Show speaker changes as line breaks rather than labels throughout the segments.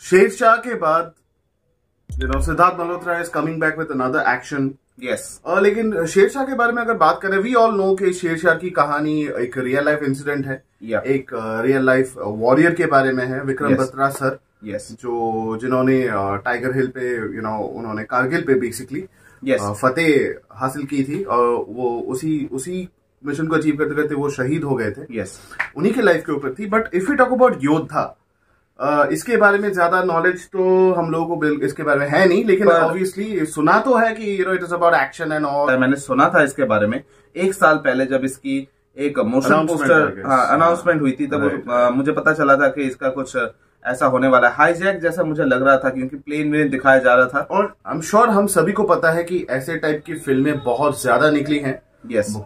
शेरशाह के बाद Siddharth Malhotra is coming back with another action.
Yes.
लेकिन शेरशाह के बारे में अगर बात करें, वी ऑल नो कि शेरशाह की कहानी एक रियल लाइफ इंसिडेंट है, एक रियल लाइफ वॉरियर के बारे में है, विक्रम बत्रा सर। जो जिन्होंने टाइगर हिल पे उन्होंने कारगिल पे बेसिकली फतेह हासिल की थी, और वो उसी मिशन को अचीव करते करते वो शहीद हो गए थे। उन्हीं के लाइफ के ऊपर थी। But if you talk about योद्धा, इसके बारे में ज्यादा नॉलेज तो हम लोगों को इसके बारे में है नहीं, लेकिन ऑब्वियसली सुना तो है कि it is about action and all.
मैंने सुना था इसके बारे में 1 साल पहले, जब इसकी एक मोशन पोस्टर अनाउंसमेंट हुई थी, तब मुझे पता चला था कि इसका कुछ ऐसा होने वाला है, हाईजैक जैसा मुझे लग रहा था, क्योंकि प्लेन में दिखाया जा रहा था।
और आई एम श्योर हम सभी को पता है कि ऐसे टाइप की फिल्में बहुत ज्यादा निकली हैं।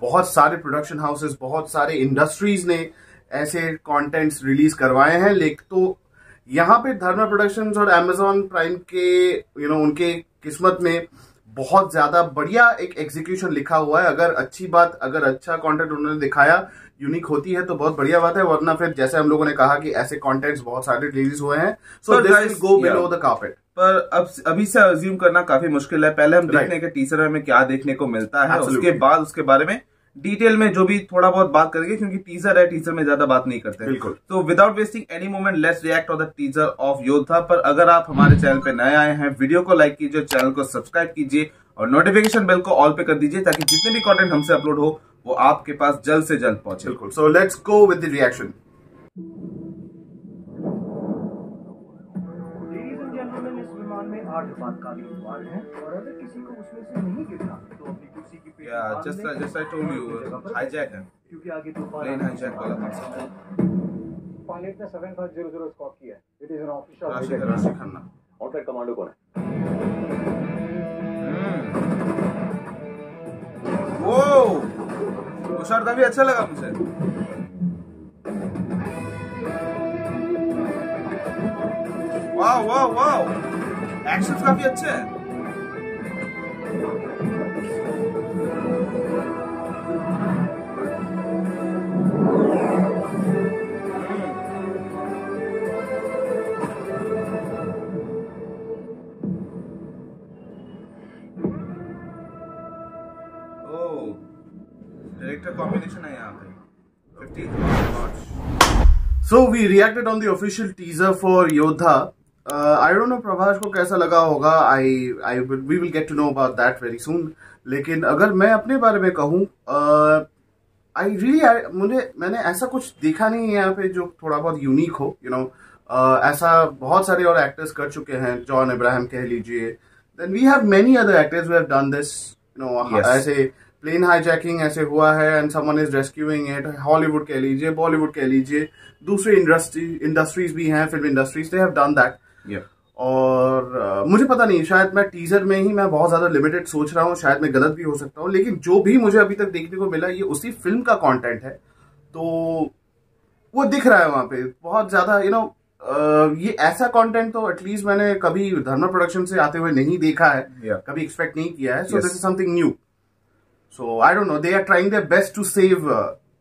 बहुत सारे प्रोडक्शन हाउसेस, बहुत सारे इंडस्ट्रीज ने ऐसे कंटेंट्स रिलीज करवाए हैं। लेकिन तो यहाँ पे धर्मा प्रोडक्शंस और अमेजॉन प्राइम के उनके किस्मत में बहुत ज्यादा बढ़िया एक एग्जीक्यूशन लिखा हुआ है। अगर अच्छा कंटेंट उन्होंने दिखाया, यूनिक होती है, तो बहुत बढ़िया बात है। वरना फिर जैसे हम लोगों ने कहा कि ऐसे कंटेंट्स बहुत सारे रिलीज हुए हैं, so this will go below the carpet.
पर अभी से अज्यूम करना काफी मुश्किल है। पहले हम देखने के टीजर में क्या देखने को मिलता है, उसके बाद उसके बारे में डिटेल में जो भी थोड़ा बहुत बात करेंगे, क्योंकि टीजर है, टीजर में ज्यादा बात नहीं करते।
बिल्कुल।
तो without wasting any moment, let's react on the teaser of योद्धा। पर अगर आप हमारे चैनल पे नए आए हैं, वीडियो को लाइक कीजिए, चैनल को सब्सक्राइब कीजिए और नोटिफिकेशन बेल को ऑल पे कर दीजिए, ताकि जितने भी कंटेंट हमसे अपलोड हो वो आपके पास जल्द से जल्द पहुंचे।
बिल्कुल। So let's go with the reaction.
में 8 आपातकालीन वार्ड हैं, और अगर किसी को उसमें से नहीं गिरना तो अपनी कुर्सी की पेट
just I told you, hijack है,
क्योंकि आगे तो
प्लेन हाईजैक वाला कॉन्सेप्ट है।
पायलट ने 7500 स्कॉट किया है। इट इज एन ऑफिशियल
राशि खन्ना।
आउटसाइड कमांडो कौन है?
वो शॉट काफी अच्छा लगा मुझे। वाह वाह वाह, एक्शंस काफी अच्छे हैं। डायरेक्टर कॉम्बिनेशन है यहाँ पे 15th March।
So we reacted on the official teaser for Yodha. I don't know Prabhash को कैसा लगा होगा। We will get to know about that very soon. लेकिन अगर मैं अपने बारे में कहूँ, मैंने ऐसा कुछ देखा नहीं है यहाँ पे जो थोड़ा बहुत यूनिक हो। ऐसा बहुत सारे और एक्टर्स कर चुके हैं। जॉन अब्राहम कह लीजिए, then we have many other actors who have done this. ऐसे प्लेन हाईजैकिंग ऐसे हुआ है and someone is rescuing it. Hollywood कह लीजिए, बॉलीवुड कह लीजिए, दूसरी इंडस्ट्रीज भी हैं, film industries, they have done that. और मुझे पता नहीं, शायद मैं टीजर में ही मैं बहुत ज्यादा लिमिटेड सोच रहा हूँ, शायद मैं गलत भी हो सकता हूँ, लेकिन जो भी मुझे अभी तक देखने को मिला ये उसी फिल्म का कंटेंट है। तो वो दिख रहा है वहां पे बहुत ज्यादा ये ऐसा कंटेंट तो एटलीस्ट मैंने कभी धर्मा प्रोडक्शन से आते हुए नहीं देखा है, कभी एक्सपेक्ट नहीं किया है। So this is something new. So I don't know, they are trying their best to save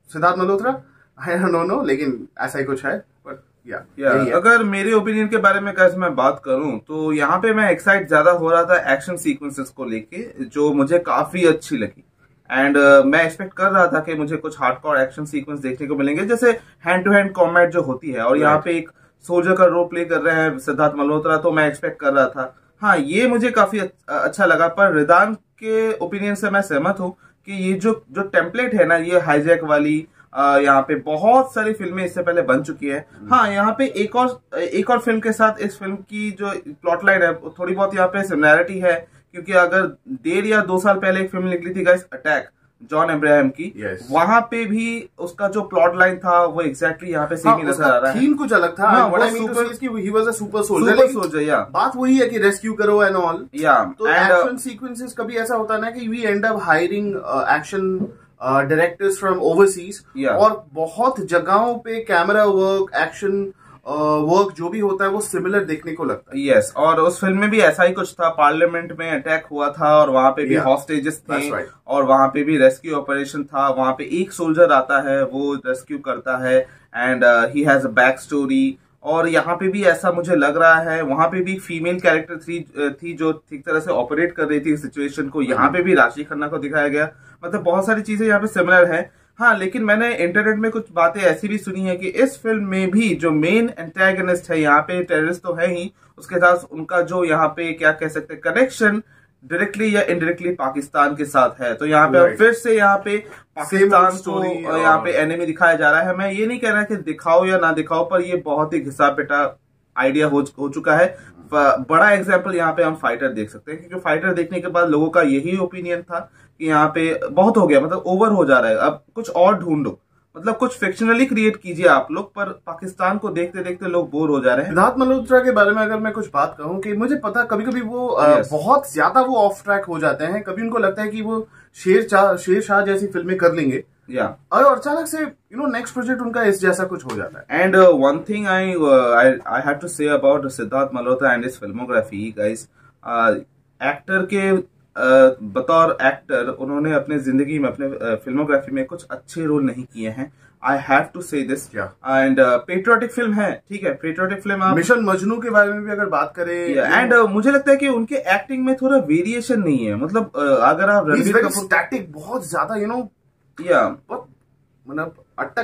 Siddharth Malhotra. I don't know, लेकिन ऐसा ही कुछ है। But yeah,
अगर मेरे ओपिनियन के बारे में कैसे मैं बात करूं, तो यहाँ पे मैं एक्साइट ज्यादा हो रहा था एक्शन सीक्वेंसेस को लेके, जो मुझे काफी अच्छी लगी। एंड मैं एक्सपेक्ट कर रहा था कि मुझे कुछ हार्डकोर एक्शन सीक्वेंस देखने को मिलेंगे, जैसे हैंड टू हैंड कॉम्बैट जो होती है, और यहाँ पे एक सोल्जर का रोल प्ले कर रहे हैं सिद्धार्थ मल्होत्रा, तो मैं एक्सपेक्ट कर रहा था। हाँ, ये मुझे काफी अच्छा लगा। पर रिदान के ओपिनियन से मैं सहमत हूँ कि ये जो टेम्पलेट है ना, ये हाईजैक वाली, यहाँ पे बहुत सारी फिल्में इससे पहले बन चुकी है। हाँ, यहाँ पे एक और फिल्म के साथ इस फिल्म की जो प्लॉट लाइन है थोड़ी बहुत यहाँ पे सिमिलैरिटी है, क्योंकि अगर 1.5 या 2 साल पहले एक फिल्म निकली थी गाइस, अटैक, जॉन अब्राहम की, वहां पे भी उसका जो प्लॉट लाइन था वो एग्जैक्टली यहाँ पे सेम ही नजर आ रहा है।
थीम कुछ अलग था। He was a super soldier,
या
बात वही है कि रेस्क्यू करो एंड ऑल।
तो
एक्शन सीक्वेंसेस कभी ऐसा होता है ना कि we end up hiring action directors from overseas, और बहुत जगहों पे कैमरा वर्क, एक्शन वर्क जो भी होता है वो सिमिलर देखने को लगता है।
यस, और उस फिल्म में भी ऐसा ही कुछ था। पार्लियामेंट में अटैक हुआ था और वहां पे भी हॉस्टेजेस थे, और वहां पे भी रेस्क्यू ऑपरेशन था। वहां पे एक सोल्जर आता है, वो रेस्क्यू करता है, and he has a back story, और यहाँ पे भी ऐसा मुझे लग रहा है। वहां पे भी फीमेल कैरेक्टर थी जो ठीक तरह से ऑपरेट कर रही थी सिचुएशन को। यहाँ पे भी राशि खन्ना को दिखाया गया। मतलब बहुत सारी चीजें यहाँ पे सिमिलर है। हाँ, लेकिन मैंने इंटरनेट में कुछ बातें ऐसी भी सुनी है कि इस फिल्म में भी जो मेन एंटेगनिस्ट है, यहाँ पे टेररिस्ट तो है ही, उसके साथ उनका जो यहाँ पे क्या कह सकते हैं कनेक्शन डायरेक्टली या इनडायरेक्टली पाकिस्तान के साथ है। तो यहाँ पे फिर से यहाँ पे पाकिस्तान को यहाँ पे एनिमी दिखाया जा रहा है। मैं ये नहीं कह रहा कि दिखाओ या ना दिखाओ, पर ये बहुत ही घिसा पिटा आइडिया हो चुका है। बड़ा एग्जाम्पल यहाँ पे हम फाइटर देख सकते हैं, क्योंकि फाइटर देखने के बाद लोगों का यही ओपिनियन था कि यहाँ पे बहुत हो गया, मतलब ओवर हो जा रहा है, अब कुछ और ढूंढो, मतलब कुछ फिक्शनली क्रिएट कीजिए आप लोग। पर पाकिस्तान को देखते देखते लोग बोर हो जा रहे हैं।
सिद्धार्थ मल्होत्रा के बारे में अगर मैं कुछ बात कहूं कि मुझे पता कभी कभी वो बहुत ज्यादा वो ऑफ ट्रैक हो जाते हैं। कभी उनको लगता है कि वो शेरशाह जैसी फिल्में कर लेंगे, और अचानक से नेक्स्ट प्रोजेक्ट उनका इस जैसा कुछ हो जाता है।
And one thing I have to say about Siddharth Malhotra and his filmography guys, actor के बतौर एक्टर उन्होंने अपने जिंदगी में, अपने फिल्मोग्राफी में कुछ अच्छे रोल नहीं किए हैं। आई हैव टू से दिस। एंड पेट्रियोटिक फिल्म है, ठीक है, पेट्रियोटिक फिल्म। आप
मिशन मजनू के बारे में भी अगर बात करें,
एंड मुझे लगता है कि उनके एक्टिंग में थोड़ा वेरिएशन नहीं है। मतलब अगर आप
रणबीर कपूर स्टैटिक बहुत ज्यादा मतलब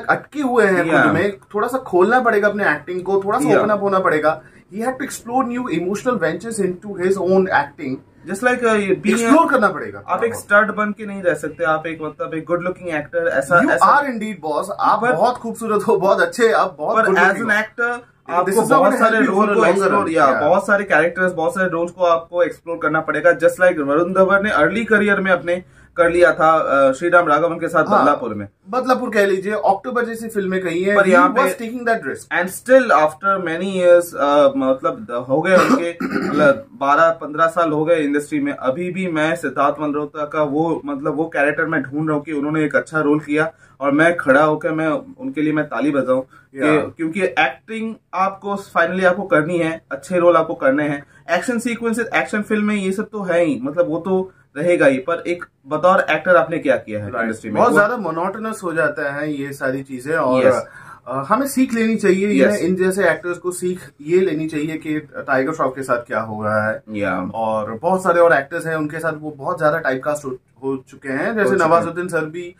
अटके हुए हैं खुद में। थोड़ा सा खोलना पड़ेगा अपने एक्टिंग को, थोड़ा सा ओपन अप होना पड़ेगा। He had to explore new emotional ventures into his own acting.
Just like
explore करना पड़ेगा।
आप एक स्टार्ट बन के नहीं रह सकते, आप एक मतलब एक गुड लुकिंग एक्टर ऐसा
आर इंडीड बॉस, आप बहुत खूबसूरत हो, बहुत अच्छे, आप बहुत,
पर एज एन एक्टर आपको बहुत सारे रोल को एक्सप्लोर, या बहुत सारे कैरेक्टर्स, बहुत सारे रोल्स को आपको एक्सप्लोर करना पड़ेगा। जस्ट लाइक वरुण धवन ने अर्ली करियर में अपने कर लिया था श्रीराम राघवन के साथ बदलापुर में,
बदलापुर कह लीजिए, अक्टूबर जैसी फिल्में कही है,
पर यहाँ पे
taking that risk.
And still after many years, मतलब हो गए उनके 12-15 साल हो गए इंडस्ट्री में, अभी भी मैं सिद्धार्थ मल्होत्रा का वो कैरेक्टर मैं ढूंढ रहा हूँ कि उन्होंने एक अच्छा रोल किया, और मैं खड़ा होकर मैं उनके लिए मैं ताली बजाऊं, क्योंकि एक्टिंग आपको फाइनली आपको करनी है, अच्छे रोल आपको करने हैं। एक्शन सीक्वेंसेस, एक्शन फिल्म में ये सब तो है ही, मतलब वो तो रहेगा ही, पर एक बतौर एक्टर आपने क्या किया है इंडस्ट्री में?
बहुत ज्यादा मोनोटोनस हो जाता है ये सारी चीजें, और हमें सीख लेनी चाहिए। इन जैसे एक्टर्स को सीख ये लेनी चाहिए कि टाइगर श्रॉफ के साथ क्या हो रहा है, और बहुत सारे और एक्टर्स हैं उनके साथ वो बहुत ज्यादा टाइपकास्ट हो चुके हैं, जैसे नवाजुद्दीन सर भी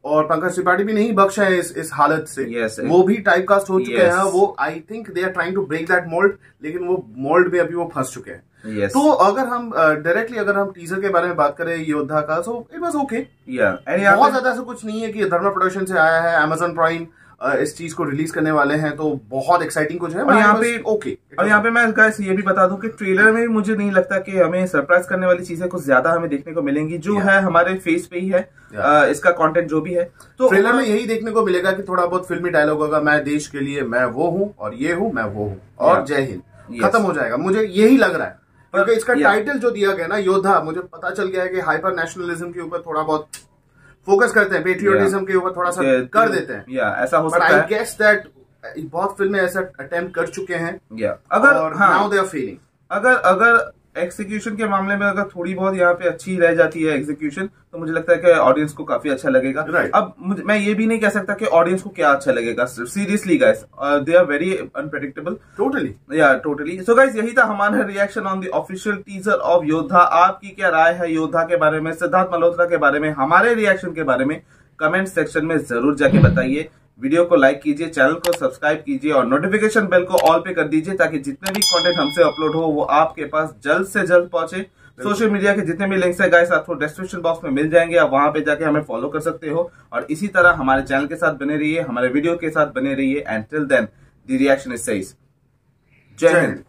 और पंकज त्रिपाठी भी नहीं बख्शा है इस हालत से। वो भी टाइपकास्ट हो चुके हैं। वो I think they are trying to break that mould, लेकिन वो मोल्ड में अभी वो फंस चुके हैं। तो अगर हम डायरेक्टली अगर हम टीजर के बारे में बात करें योद्धा का, सो इट वाज ओके। बहुत ज्यादा ऐसा कुछ नहीं है कि धर्मा प्रोडक्शन से आया है, अमेजन प्राइम इस चीज को रिलीज करने वाले हैं, तो बहुत एक्साइटिंग कुछ है।
और यहाँ पे
ओके,
और यहाँ पे मैं गाइस ये भी बता दूं कि ट्रेलर में भी मुझे नहीं लगता कि हमें सरप्राइज करने वाली चीजें कुछ ज्यादा हमें देखने को मिलेंगी, जो है हमारे फेस पे ही है इसका कंटेंट जो भी है। तो
ट्रेलर में यही देखने को मिलेगा कि थोड़ा बहुत फिल्मी डायलॉग होगा, मैं देश के लिए मैं वो हूँ और ये हूँ, मैं वो हूँ, और जय हिंद, खत्म हो जाएगा। मुझे यही लग रहा है, क्योंकि इसका टाइटल जो दिया गया ना योद्धा, मुझे पता चल गया है कि हाइपर नेशनलिज्म के ऊपर थोड़ा बहुत फोकस करते हैं, पेट्रियोटिज्म के ऊपर थोड़ा सा कर देते हैं।
ऐसा हो सकता है।
आई गेस दैट बहुत फिल्में ऐसा अटेम्प्ट कर चुके हैं,
अगर
नाउ दे आर फेलिंग।
अगर एक्सिक्यूशन के मामले में अगर थोड़ी बहुत यहाँ पे अच्छी रह जाती है एक्सिक्यूशन, तो मुझे लगता है कि ऑडियंस को काफी अच्छा लगेगा। अब मैं ये भी नहीं कह सकता कि ऑडियंस को क्या अच्छा लगेगा, seriously guys, they are very unpredictable. Totally. So guys, यही था हमारा reaction on the official teaser of Yoddha. आपकी क्या राय है योद्धा के बारे में, सिद्धार्थ मल्होत्रा के बारे में, हमारे रिएक्शन के बारे में? कमेंट सेक्शन में जरूर जाके बताइए। वीडियो को लाइक कीजिए, चैनल को सब्सक्राइब कीजिए, और नोटिफिकेशन बेल को ऑल पे कर दीजिए, ताकि जितने भी कंटेंट हमसे अपलोड हो वो आपके पास जल्द से जल्द पहुंचे। सोशल मीडिया के जितने भी लिंक्स है गाइस आपको डिस्क्रिप्शन बॉक्स में मिल जाएंगे, आप वहां पे जाके हमें फॉलो कर सकते हो, और इसी तरह हमारे चैनल के साथ बने रहिए, हमारे वीडियो के साथ बने रहिए। And till then the reaction is says, जय हिंद।